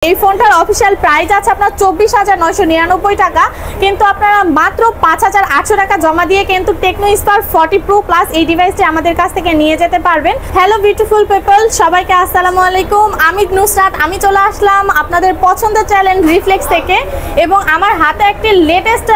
এই ফোনটার official price আছে আপনার 24,999 টাকা, কিন্তু আপনারা মাত্র 5,800 টাকা জমা দিয়ে কিন্তু টেকনো স্পার্ক 40 প্রো প্লাস এই ডিভাইসটি আমাদের কাছ থেকে নিয়ে যেতে পারবেন। হ্যালো বিউটিফুল পিপল, সবাইকে আসসালামু আলাইকুম। আমি নুসরাত, আমি চলে আসলাম আপনাদের পছন্দের চ্যানেল রিফ্লেক্স থেকে, এবং আমার হাতে একটি লেটেস্ট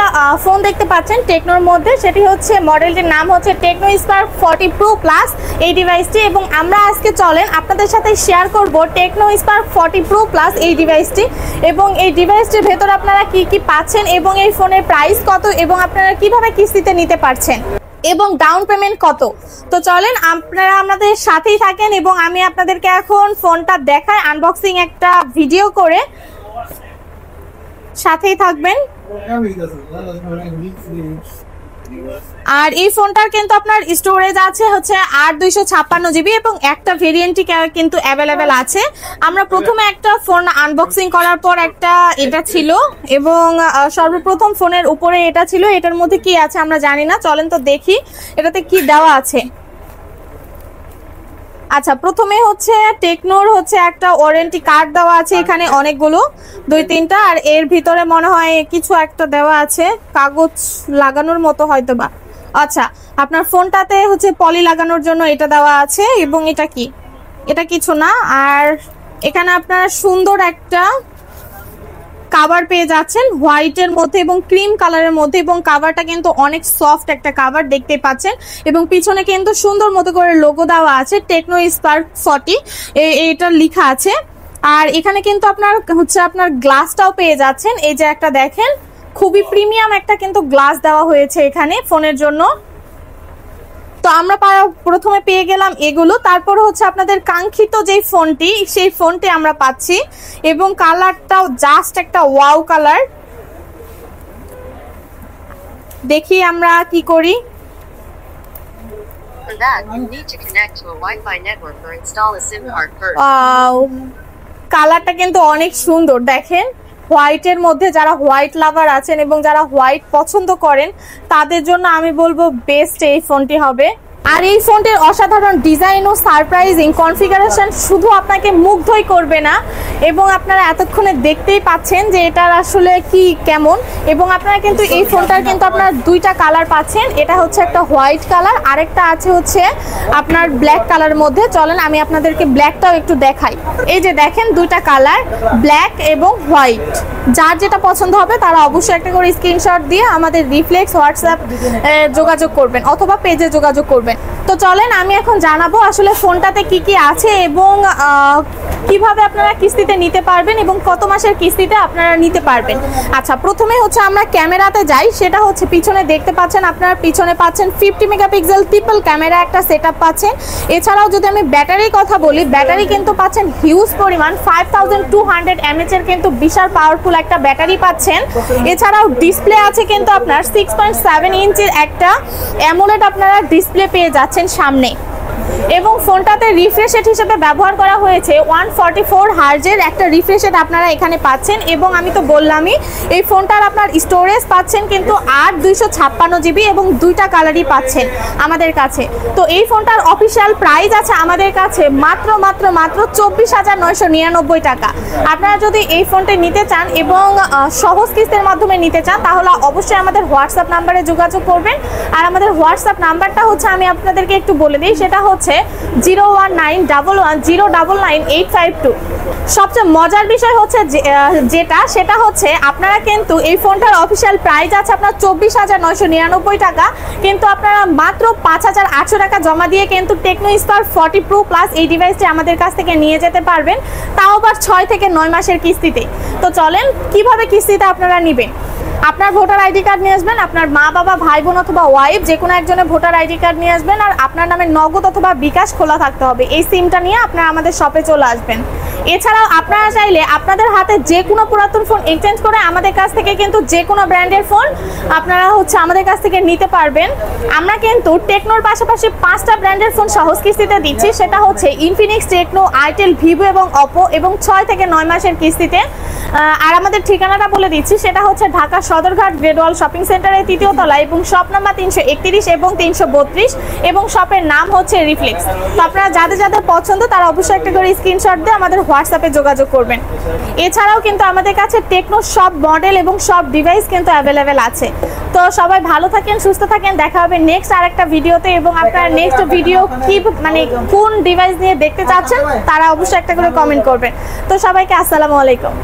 ফোন দেখতে পাচ্ছেন টেকনোর মধ্যে। সেটি হচ্ছে মডেলটির নাম হচ্ছে টেকনো স্পার্ক 40 প্রো প্লাস এই ডিভাইসটি, এবং আমরা আজকে চলেন আপনাদের সাথে শেয়ার করব টেকনো স্পার্ক 40 প্রো প্লাস এই ডিভাইসটি, এবং এই ডিভাইসটির ভেতর আপনারা কি কি পাচ্ছেন এবং এই ফোনের প্রাইস কত এবং আপনারা কিভাবে কিস্তিতে নিতে পারছেন এবং ডাউন পেমেন্ট কত। তো চলেন আপনারা আমাদের সাথেই থাকেন এবং আমি আপনাদেরকে এখন ফোনটা দেখাই আনবক্সিং একটা ভিডিও করে, সাথেই থাকবেন। আর এই ফোনটার কিন্তু আপনার স্টোরেজ আছে হচ্ছে 8/256 জিবি এবং একটা ভেরিয়েন্টই কিন্তু অ্যাভেলেবেল আছে। আমরা প্রথমে একটা ফোন আনবক্সিং করার পর একটা এটা ছিল, এবং সর্বপ্রথম ফোনের উপরে এটা ছিল। এটার মধ্যে কি আছে আমরা জানি না, চলেন তো দেখি এটাতে কি দেওয়া আছে। আচ্ছা, প্রথমে হচ্ছে টেকনোর হচ্ছে একটা ওয়ারেন্টি কার্ড দেওয়া আছে এখানে অনেকগুলো, 2-3টা, আর এর ভিতরে মনে হয় কিছু একটা দেওয়া আছে কাগজ লাগানোর মতো হয়তো বা। আচ্ছা, আপনার ফোনটাতে হচ্ছে পলি লাগানোর জন্য এটা দেওয়া আছে, এবং এটা কি, এটা কিছু না। আর এখানে আপনারা সুন্দর একটা কাভার পেয়ে যাচ্ছেন হোয়াইটের মধ্যে এবং ক্রিম কালারের মধ্যে, এবং কাভারটা কিন্তু অনেক সফট একটা কাভার দেখতে পাচ্ছেন, এবং পিছনে কিন্তু সুন্দর মতো করে লোগো দেওয়া আছে টেকনো স্পার্ক 40 এটা লেখা আছে। আর এখানে কিন্তু আপনার হচ্ছে আপনার গ্লাসটাও পেয়ে যাচ্ছেন, এই যে একটা দেখেন খুবই প্রিমিয়াম একটা কিন্তু গ্লাস দেওয়া হয়েছে এখানে ফোনের জন্য। তো আমরা প্রথমে পেয়ে গেলাম এগুলো, তারপর হচ্ছে আপনাদের কাঙ্ক্ষিত যে ফোনটি সেই ফোনটি আমরা পাচ্ছি, এবং কালারটাও জাস্ট একটা ওয়াও কালার। দেখি আমরা কি করি। কালারটা কিন্তু অনেক সুন্দর দেখেন, হোয়াইটের মধ্যে। যারা হোয়াইট লাভার আছেন এবং যারা হোয়াইট পছন্দ করেন তাদের জন্য আমি বলবো বেস্ট এই ফোনটি হবে। আর এই ফোনটির অসাধারণ ডিজাইন ও সারপ্রাইজিং কনফিগারেশন শুধু আপনাকে মুগ্ধই করবে না, এবং আপনারা এতক্ষণে দেখতেই পাচ্ছেন যে এটার আসলে কি কেমন। এবং আপনারা কিন্তু এই ফোনটার কিন্তু আপনারা দুইটা কালার পাচ্ছেন, এটা হচ্ছে একটা হোয়াইট কালার, আরেকটা আছে হচ্ছে আপনার ব্ল্যাক কালারের মধ্যে। চলেন আমি আপনাদেরকে ব্ল্যাকটাও একটু দেখাই। এই যে দেখেন দুইটা কালার, ব্ল্যাক এবং হোয়াইট। যার যেটা পছন্দ হবে তারা অবশ্যই একটা করে স্ক্রিনশট দিয়ে আমাদের রিফ্লেক্স হোয়াটসঅ্যাপ যোগাযোগ করবেন অথবা পেজে যোগাযোগ করবেন। তো চলেন আমি এখন জানাবো আসলে ফোনটাতে কি কি আছে এবং কিভাবে আপনারা কিস্তিতে নিতে পারবেন এবং কত মাসের কিস্তিতে আপনারা নিতে পারবেন। আচ্ছা, প্রথমে হচ্ছে আমরা ক্যামেরাতে যাই। সেটা হচ্ছে পিছনে দেখতে পাচ্ছেন, আপনারা পিছনে পাচ্ছেন 50 মেগাপিক্সেল ট্রিপল ক্যামেরা একটা সেটআপ পাচ্ছেন। এছাড়াও যদি আমি ব্যাটারির কথা বলি, ব্যাটারি কিন্তু পাচ্ছেন হিউজ পরিমাণ 5200 mAh এর কিন্তু বিশাল পাওয়ারফুল একটা ব্যাটারি পাচ্ছেন। এছাড়াও ডিসপ্লে আছে কিন্তু আপনার 6.7 ইঞ্চির একটা অ্যামোলেড আপনারা ডিসপ্লে পেয়ে যাচ্ছেন সামনে, এবং ফোনটাতে রিফ্রেশ রেট হিসেবে ব্যবহার করা হয়েছে 144 হার্জের একটা রিফ্রেশ রেট আপনারা এখানে পাচ্ছেন। এবং আমি তো বললামই এই ফোনটার আপনার স্টোরেজ পাচ্ছেন কিন্তু 8/256 জিবি এবং দুইটা কালারই পাচ্ছেন আমাদের কাছে। তো এই ফোনটার অফিসিয়াল প্রাইস আছে আমাদের কাছে মাত্র 24,999 টাকা। আপনারা যদি এই ফোনটা নিতে চান এবং সহজ কিস্তির মাধ্যমে নিতে চান তাহলে অবশ্যই আমাদের হোয়াটসঅ্যাপ নাম্বারে যোগাযোগ করবেন। আর আমাদের হোয়াটসঅ্যাপ নাম্বারটা হচ্ছে আমি আপনাদেরকে একটু বলে দিই, সেটা হচ্ছে 01911099852। সবচেয়ে মজার বিষয় হচ্ছে সেটা হচ্ছে আপনারা কিন্তু এই ফোনটার অফিসিয়াল প্রাইস আছে আপনার 24,999 টাকা, কিন্তু আপনারা মাত্র 5,800 টাকা জমা দিয়ে কিন্তু টেকনো স্পার্ক 40 প্রো প্লাস এই ডিভাইসটি আমাদের কাছ থেকে নিয়ে যেতে পারবেন, তাও আবার 6 থেকে 9 মাসের কিস্তিতে। তো চলেন কিভাবে কিস্তিতে আপনারা নেবেন। আপনার ভোটার আইডি কার্ড নিয়ে আসবেন, আপনার মা বাবা ভাই বোন অথবা ওয়াইফ যে কোনো একজনের ভোটার আইডি কার্ড নিয়ে আসবেন, আর আপনার নামে নগদ অথবা বিকাশ খোলা থাকতে হবে। এই সিমটা নিয়ে আপনারা আমাদের শপে চলে আসবেন। এছাড়াও আপনারা চাইলে আপনাদের হাতে যে কোনো পুরাতন ফোন এক্সচেঞ্জ করে আমাদের কাছ থেকে কিন্তু যে কোনো ব্র্যান্ডের ফোন আপনারা হচ্ছে আমাদের কাছ থেকে নিতে পারবেন। আমরা কিন্তু টেকনোর পাশাপাশি 5টা ব্র্যান্ডের ফোন সহজ কিস্তিতে দিচ্ছি, সেটা হচ্ছে ইনফিনিক্স, টেকনো, আইটেল, ভিভো এবং অপো, এবং 6 থেকে 9 মাসের কিস্তিতে। আর আমাদের ঠিকানাটা বলে দিচ্ছি, সেটা হচ্ছে ঢাকা সদরঘাট গ্রেড ওয়াল শপিং সেন্টারের 3য় তলায়, এবং শপ নাম্বার 331 এবং 332, এবং শপের নাম হচ্ছে রিফ্লেক্স। তো আপনারা যাদের যাদের পছন্দ তারা অবশ্যই একটা করে স্ক্রিনশট দিয়ে আমাদের হোয়াটসঅ্যাপে যোগাযোগ করবেন। এছাড়াও কিন্তু আমাদের কাছে টেকনো সব মডেল এবং সব ডিভাইস কিন্তু অ্যাভেলেবেল আছে। তো সবাই ভালো থাকেন, সুস্থ থাকেন, দেখা হবে নেক্সট আরেকটা ভিডিওতে। এবং আপনারা নেক্সট ভিডিও কি মানে কোন ডিভাইস নিয়ে দেখতে চাচ্ছেন তারা অবশ্যই একটা করে কমেন্ট করবেন। তো সবাইকে আসসালামু আলাইকুম।